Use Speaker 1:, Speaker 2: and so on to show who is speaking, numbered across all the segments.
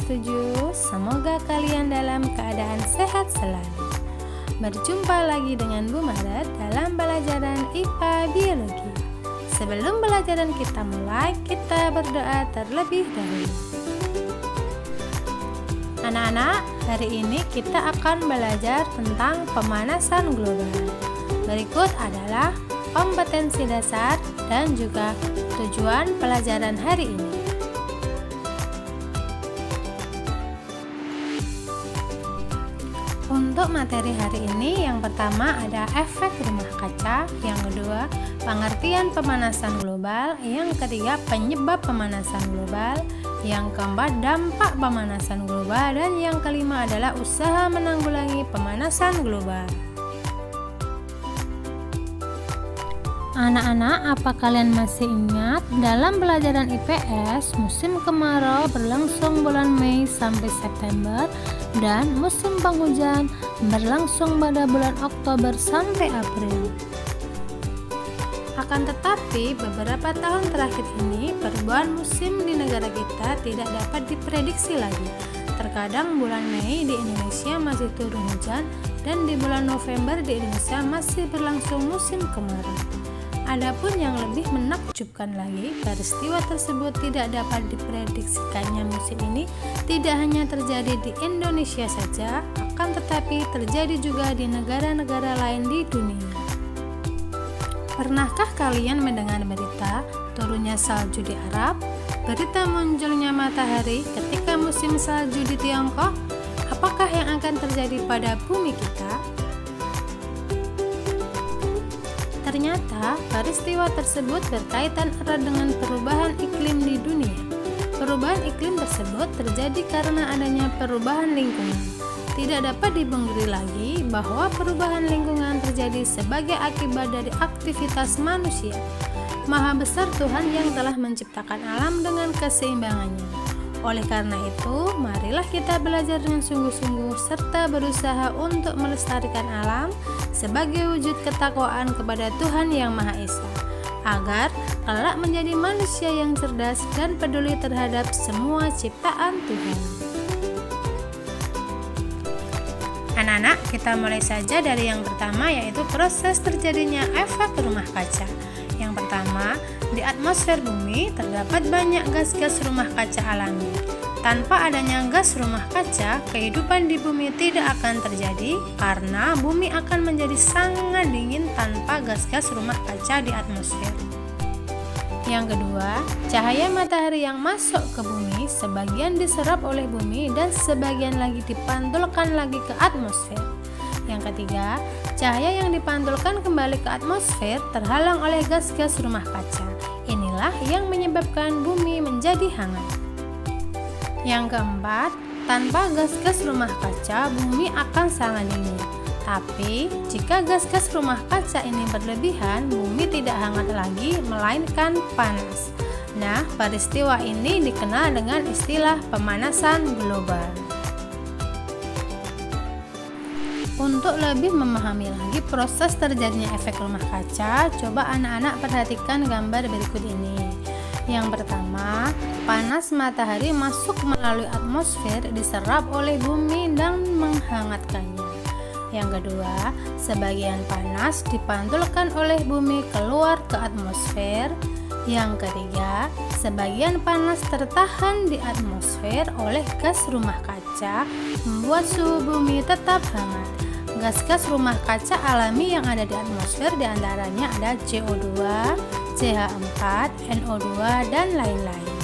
Speaker 1: setuju? Semoga kalian dalam keadaan sehat selalu. Berjumpa lagi dengan Bu Maret dalam pelajaran IPA Biologi. Sebelum pelajaran kita mulai, kita berdoa terlebih dahulu. Anak-anak, hari ini kita akan belajar tentang pemanasan global. Berikut adalah kompetensi dasar dan juga tujuan pelajaran hari ini. Untuk materi hari ini, yang pertama ada efek rumah kaca, yang kedua pengertian pemanasan global, yang ketiga penyebab pemanasan global, yang keempat dampak pemanasan global, dan yang kelima adalah usaha menanggulangi pemanasan global. Anak-anak, apa kalian masih ingat dalam pelajaran IPS musim kemarau berlangsung bulan Mei sampai September dan musim penghujan berlangsung pada bulan Oktober sampai April. Akan tetapi beberapa tahun terakhir ini perubahan musim di negara kita tidak dapat diprediksi lagi. Terkadang bulan Mei di Indonesia masih turun hujan dan di bulan November di Indonesia masih berlangsung musim kemarau. Adapun yang lebih menakjubkan lagi, peristiwa tersebut tidak dapat diprediksikannya musim ini tidak hanya terjadi di Indonesia saja, akan tetapi terjadi juga di negara-negara lain di dunia. Pernahkah kalian mendengar berita turunnya salju di Arab, berita munculnya matahari ketika musim salju di Tiongkok? Apakah yang akan terjadi pada bumi kita? Ternyata peristiwa tersebut berkaitan erat dengan perubahan iklim di dunia. Perubahan iklim tersebut terjadi karena adanya perubahan lingkungan. Tidak dapat dipungkiri lagi bahwa perubahan lingkungan terjadi sebagai akibat dari aktivitas manusia. Maha besar Tuhan yang telah menciptakan alam dengan keseimbangannya. Oleh karena itu, marilah kita belajar dengan sungguh-sungguh serta berusaha untuk melestarikan alam sebagai wujud ketakwaan kepada Tuhan Yang Maha Esa, agar kelak menjadi manusia yang cerdas dan peduli terhadap semua ciptaan Tuhan. Anak-anak, kita mulai saja dari yang pertama, yaitu proses terjadinya efek rumah kaca. Yang pertama, di atmosfer bumi terdapat banyak gas-gas rumah kaca alami. Tanpa adanya gas rumah kaca, kehidupan di bumi tidak akan terjadi karena bumi akan menjadi sangat dingin tanpa gas-gas rumah kaca di atmosfer. Yang kedua, cahaya matahari yang masuk ke bumi sebagian diserap oleh bumi dan sebagian lagi dipantulkan lagi ke atmosfer. Yang ketiga, cahaya yang dipantulkan kembali ke atmosfer terhalang oleh gas-gas rumah kaca. Inilah yang menyebabkan bumi menjadi hangat. Yang keempat, tanpa gas-gas rumah kaca, bumi akan sangat dingin. Tapi, jika gas-gas rumah kaca ini berlebihan, bumi tidak hangat lagi, melainkan panas. Nah, peristiwa ini dikenal dengan istilah pemanasan global. Untuk lebih memahami lagi proses terjadinya efek rumah kaca, coba anak-anak perhatikan gambar berikut ini. Yang pertama, panas matahari masuk melalui atmosfer diserap oleh bumi dan menghangatkannya. Yang kedua, sebagian panas dipantulkan oleh bumi keluar ke atmosfer. Yang ketiga, sebagian panas tertahan di atmosfer oleh gas rumah kaca, membuat suhu bumi tetap hangat. Gas-gas rumah kaca alami yang ada di atmosfer diantaranya ada CO2, CH4, NO2, dan lain-lain.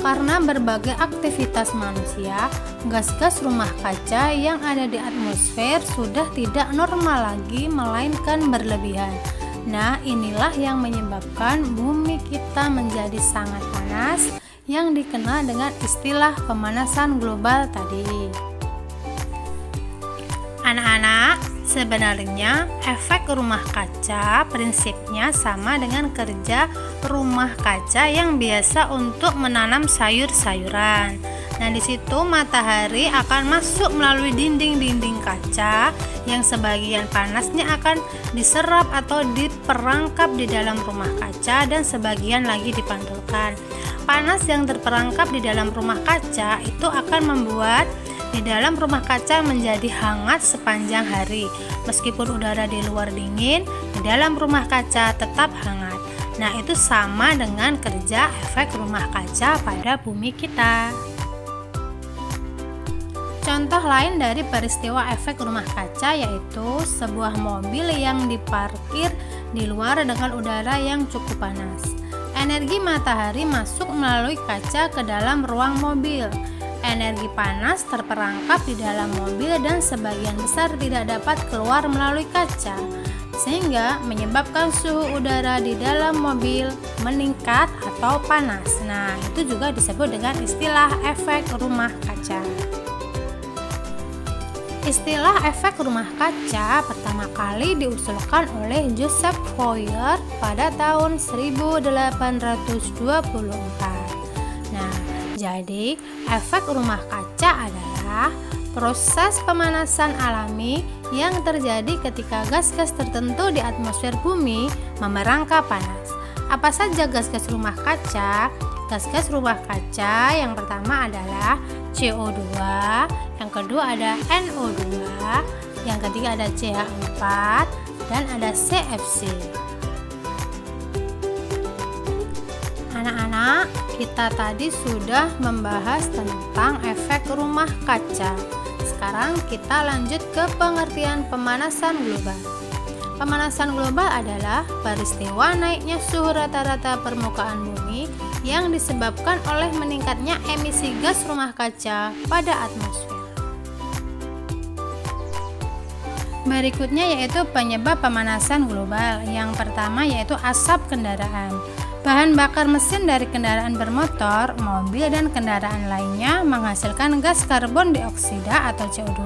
Speaker 1: Karena berbagai aktivitas manusia, gas-gas rumah kaca yang ada di atmosfer sudah tidak normal lagi, melainkan berlebihan. Nah, inilah yang menyebabkan bumi kita menjadi sangat panas, yang dikenal dengan istilah pemanasan global tadi. Anak-anak, sebenarnya efek rumah kaca prinsipnya sama dengan kerja rumah kaca yang biasa untuk menanam sayur-sayuran. Nah, di situ matahari akan masuk melalui dinding-dinding kaca yang sebagian panasnya akan diserap atau diperangkap di dalam rumah kaca dan sebagian lagi dipantulkan. Panas yang terperangkap di dalam rumah kaca itu akan membuat di dalam rumah kaca menjadi hangat sepanjang hari. Meskipun udara di luar dingin, di dalam rumah kaca tetap hangat. Nah, itu sama dengan kerja efek rumah kaca pada bumi kita. Contoh lain dari peristiwa efek rumah kaca yaitu sebuah mobil yang diparkir di luar dengan udara yang cukup panas. Energi matahari masuk melalui kaca ke dalam ruang mobil. Energi panas terperangkap di dalam mobil dan sebagian besar tidak dapat keluar melalui kaca, sehingga menyebabkan suhu udara di dalam mobil meningkat atau panas. Nah, itu juga disebut dengan istilah efek rumah kaca. Istilah efek rumah kaca pertama kali diusulkan oleh Joseph Fourier pada tahun 1824. Nah, jadi efek rumah kaca adalah proses pemanasan alami yang terjadi ketika gas-gas tertentu di atmosfer bumi memerangkap panas. Apa saja gas-gas rumah kaca? Gas-gas rumah kaca yang pertama adalah CO2, yang kedua ada NO2, yang ketiga ada CH4, dan ada CFC. Anak-anak, kita tadi sudah membahas tentang efek rumah kaca. Sekarang kita lanjut ke pengertian pemanasan global. Pemanasan global adalah peristiwa naiknya suhu rata-rata permukaan bumi yang disebabkan oleh meningkatnya emisi gas rumah kaca pada atmosfer. Berikutnya yaitu penyebab pemanasan global. Yang pertama yaitu asap kendaraan. Bahan bakar mesin dari kendaraan bermotor, mobil, dan kendaraan lainnya menghasilkan gas karbon dioksida atau CO2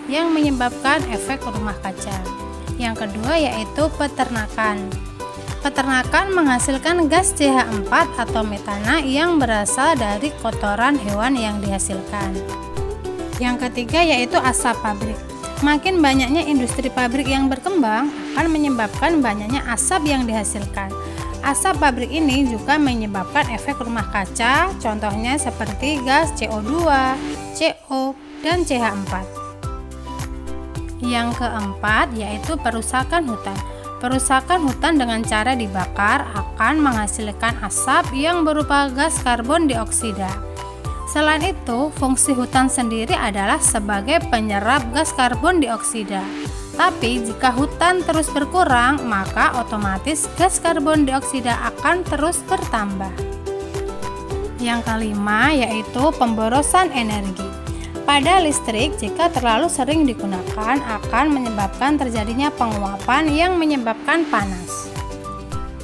Speaker 1: yang menyebabkan efek rumah kaca. Yang kedua yaitu peternakan. Peternakan menghasilkan gas CH4 atau metana yang berasal dari kotoran hewan yang dihasilkan. Yang ketiga yaitu asap pabrik. Makin banyaknya industri pabrik yang berkembang akan menyebabkan banyaknya asap yang dihasilkan. Asap pabrik ini juga menyebabkan efek rumah kaca, contohnya seperti gas CO2, CO, dan CH4. Yang keempat yaitu perusakan hutan. Perusakan hutan dengan cara dibakar akan menghasilkan asap yang berupa gas karbon dioksida. Selain itu, fungsi hutan sendiri adalah sebagai penyerap gas karbon dioksida. Tapi jika hutan terus berkurang, maka otomatis gas karbon dioksida akan terus bertambah. Yang kelima yaitu pemborosan energi. Pada listrik, jika terlalu sering digunakan akan menyebabkan terjadinya penguapan yang menyebabkan panas.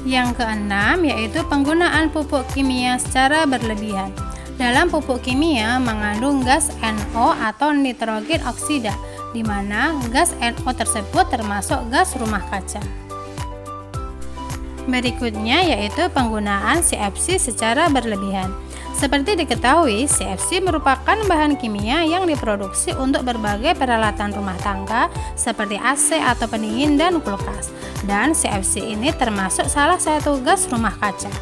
Speaker 1: Yang keenam yaitu penggunaan pupuk kimia secara berlebihan. Dalam pupuk kimia mengandung gas NO atau nitrogen oksida, di mana gas NO tersebut termasuk gas rumah kaca. Berikutnya yaitu penggunaan CFC secara berlebihan. Seperti diketahui, CFC merupakan bahan kimia yang diproduksi untuk berbagai peralatan rumah tangga seperti AC atau pendingin dan kulkas. Dan CFC ini termasuk salah satu gas rumah kaca.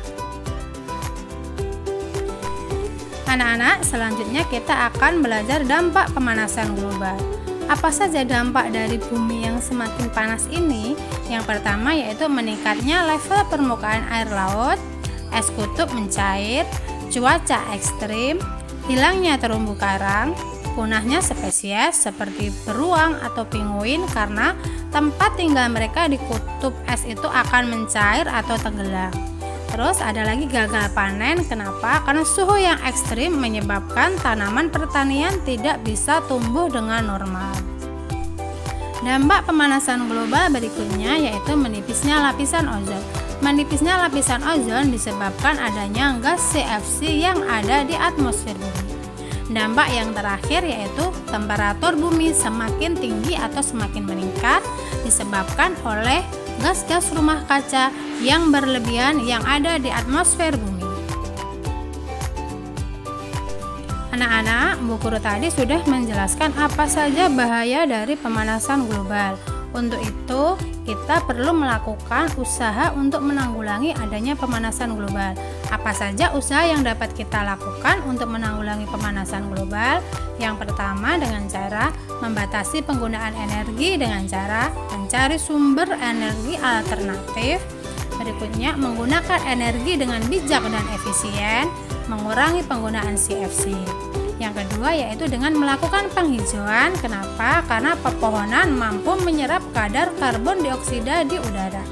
Speaker 1: Anak-anak, selanjutnya kita akan belajar dampak pemanasan global. Apa saja dampak dari bumi yang semakin panas ini? Yang pertama yaitu meningkatnya level permukaan air laut, es kutub mencair, cuaca ekstrim, hilangnya terumbu karang, punahnya spesies seperti beruang atau penguin karena tempat tinggal mereka di kutub es itu akan mencair atau tenggelam. Terus ada lagi gagal panen. Kenapa? Karena suhu yang ekstrim menyebabkan tanaman pertanian tidak bisa tumbuh dengan normal. Dampak pemanasan global berikutnya yaitu menipisnya lapisan ozon. Menipisnya lapisan ozon disebabkan adanya gas CFC yang ada di atmosfer bumi. Dampak yang terakhir yaitu temperatur bumi semakin tinggi atau semakin meningkat disebabkan oleh gas-gas rumah kaca yang berlebihan yang ada di atmosfer bumi. Anak-anak, Bu Guru tadi sudah menjelaskan apa saja bahaya dari pemanasan global. Untuk itu, kita perlu melakukan usaha untuk menanggulangi adanya pemanasan global. Apa saja usaha yang dapat kita lakukan untuk menanggulangi pemanasan global? Yang pertama, dengan cara membatasi penggunaan energi dengan cara mencari sumber energi alternatif. Berikutnya, menggunakan energi dengan bijak dan efisien, mengurangi penggunaan CFC. Yang kedua yaitu dengan melakukan penghijauan. Kenapa? Karena pepohonan mampu menyerap kadar karbon dioksida di udara.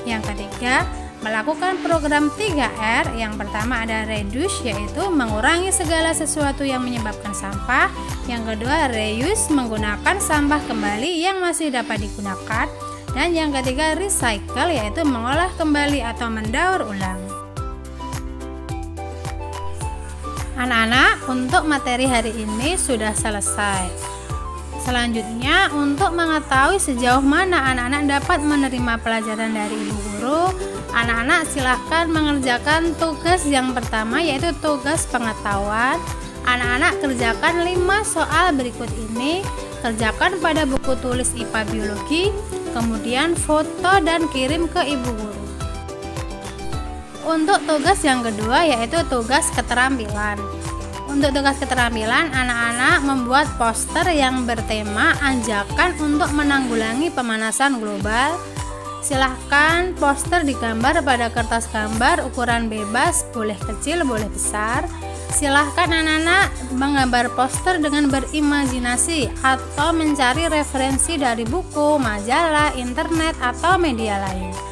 Speaker 1: Yang ketiga, melakukan program 3R. Yang pertama ada reduce, yaitu mengurangi segala sesuatu yang menyebabkan sampah. Yang kedua reuse, menggunakan sampah kembali yang masih dapat digunakan. Dan yang ketiga recycle, yaitu mengolah kembali atau mendaur ulang. Anak-anak, untuk materi hari ini sudah selesai. Selanjutnya, untuk mengetahui sejauh mana anak-anak dapat menerima pelajaran dari Ibu Guru, anak-anak silahkan mengerjakan tugas yang pertama, yaitu tugas pengetahuan. Anak-anak kerjakan 5 soal berikut ini. Kerjakan pada buku tulis IPA Biologi, kemudian foto dan kirim ke Ibu Guru. Untuk tugas yang kedua yaitu tugas keterampilan. Untuk tugas keterampilan, anak-anak membuat poster yang bertema ajakan untuk menanggulangi pemanasan global. Silahkan poster digambar pada kertas gambar ukuran bebas, boleh kecil, boleh besar. Silahkan anak-anak menggambar poster dengan berimajinasi atau mencari referensi dari buku, majalah, internet, atau media lain.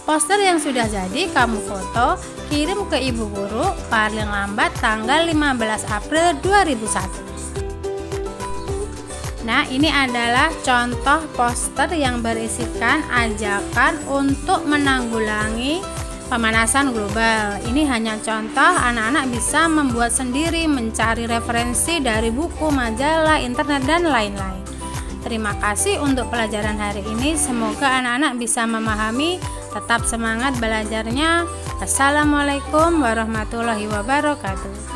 Speaker 1: Poster yang sudah jadi kamu foto, kirim ke Ibu Guru paling lambat tanggal 15 April 2001. Nah, ini adalah contoh poster yang berisikan ajakan untuk menanggulangi pemanasan global. Ini hanya contoh, anak-anak bisa membuat sendiri, mencari referensi dari buku, majalah, internet, dan lain-lain. Terima kasih untuk pelajaran hari ini. Semoga anak-anak bisa memahami. Tetap semangat belajarnya. Assalamualaikum warahmatullahi wabarakatuh.